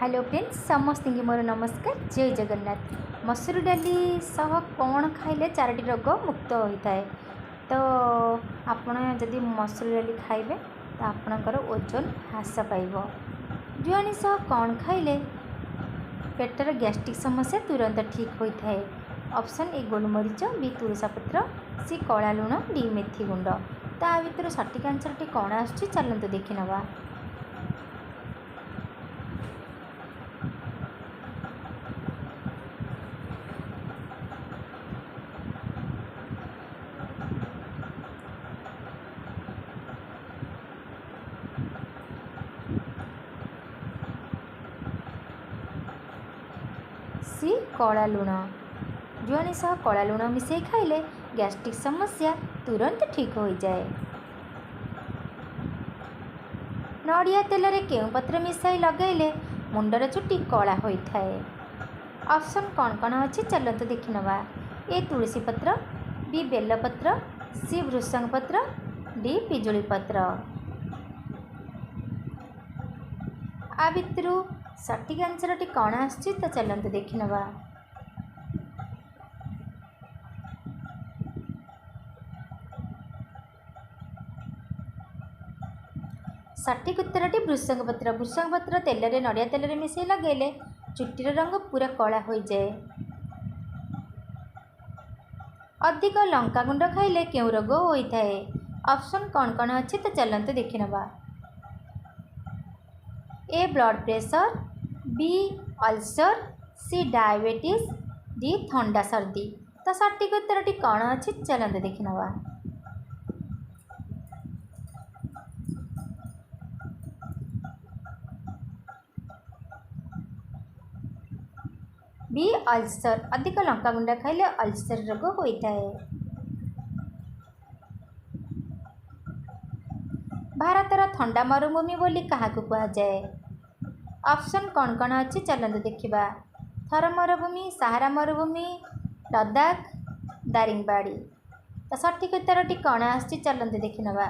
Hello friends समस्त की मोर नमस्कार जय जगन्नाथ। मसूर डाली सह कौन खाइले 4टी रोग मुक्त होता है। तो आपण जदि मसूर डाली खाइबे तो आपणकर ओजन ह्रास पाइब। जुआनी सह कौन खाइले पेटर गैस्ट्रिक समस्या तुरंत ठीक होता है। ऑप्शन ए गोलमरीच, बी तुलसा पत्र, सी कला लुण, डी मेथी गुंड। ता भर सठिक आंसर कौन आसुची चलते देखी नवा। सी कला लुण। जुआनी सह कला लुण मिसई खाइले गैस्ट्रिक समस्या तुरंत ठीक हो जाए। नड़िया तेल रे केउ पत्र मिसाई लगैले मुंडर चुटी कला होता है। ऑप्शन कौन कौन अच्छी चलते देखी नवा। ए तुलसी पत्र, बी बेलपत्र, सी भृषंग पत्र, डी पिजुली पत्र। आ भितर सठिक आंसर कौन आसुची तो चलते देखी नवा। सठिक उत्तरटी भृषंग पत्र। भृषंग पत्र तेल रे नड़िया तेल रे मिसई लगैले चुटीर रंग पूरा कला हो जाए। अधिक लंका गुंड खाइले क्यों रोग होता है। ऑप्शन कौन कौन अच्छी तो चलते देखी नवा। ए ब्लड प्रेशर, बी अल्सर, सी डायबिटीज, डी थंडा सर्दी। तो सठिक उत्तरटी कौन अच्छी चलते देखी नवा। बी अल्सर। अधिक लंका गुंडा खाइले अल्सर रोग होता है। भारतर थंडा मरुभूमि बोली क्या कहुए। ऑप्शन कौन कौन अच्छी चलते देखा। थर मरुभूमि, सहारा मरुभूमि, लद्दाख, दारिंगबाड़ी। तो सठिक उत्तरटी कौन आसुची चलते देखी नवा।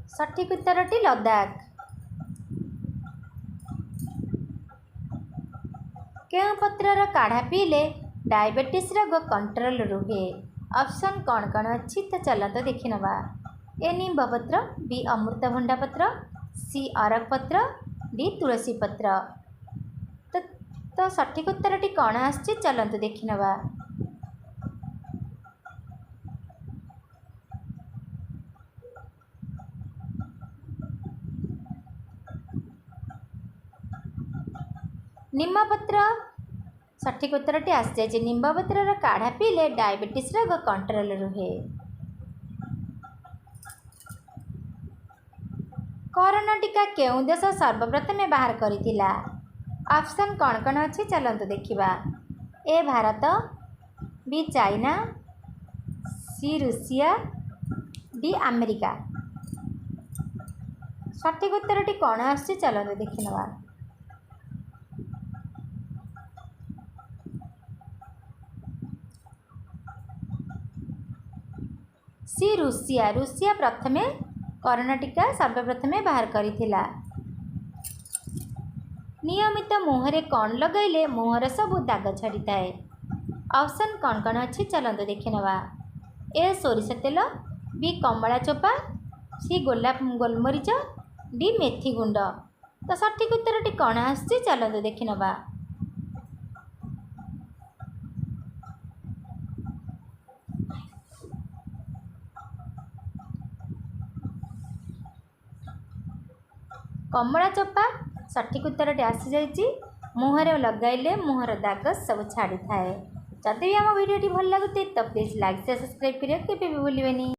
सठिक उत्तरटी लद्दाख। केउ पत्रर काढ़ा पीले डायबिटीज रोग कंट्रोल रुहे। ऑप्शन कौन कौन अच्छी तो चलते देखी नवा। ए निम्ब पत्र, बी अमृतभंडा पत्र, सी अरक पत्र, डी तुलसी पत्र। तो सठिक उत्तरटी कौन आसुची चलते देखी नवा। निम्बपत्र। सठिक उत्तरटी आसी जाए। निम्बपत्र काढ़ा पीले डायबिटीज रोग कंट्रोल रुहे। कोरोना टीका केउं देश सर्वप्रथम बाहर करथिला। ऑप्शन कौन कौन अच्छी चलते देखा। ए भारत, बी चाइना, सी रूसिया, डी अमेरिका। सठिक उत्तरटी कौन आसुची चलते देखी नवा। सी रूसिया। रूसिया प्रथमे कोरोना टीका सर्वप्रथम बाहर करथिला। नियमित मुहरे कौन लगैले मुहर सबू दाग छाड़ी थाए। ऑप्शन कौन कौन अच्छी चलते देखी नवा। ए सोरिष तेल, बी कमला चोपा, सी गोलमरीच, डी मेथी गुंड। तो सठिक उत्तरटी कौन आसुची चलते देखी नवा। कमला चोपा। सठिक उत्तरटी आसी जाइए। मुहरे लगैले मुहर दाग सब छाड़ी थाए। जदि भी आम वीडियो भल लगे तो प्लीज लाइक से सब्सक्राइब करिए, केबे भी भूलिबेनी।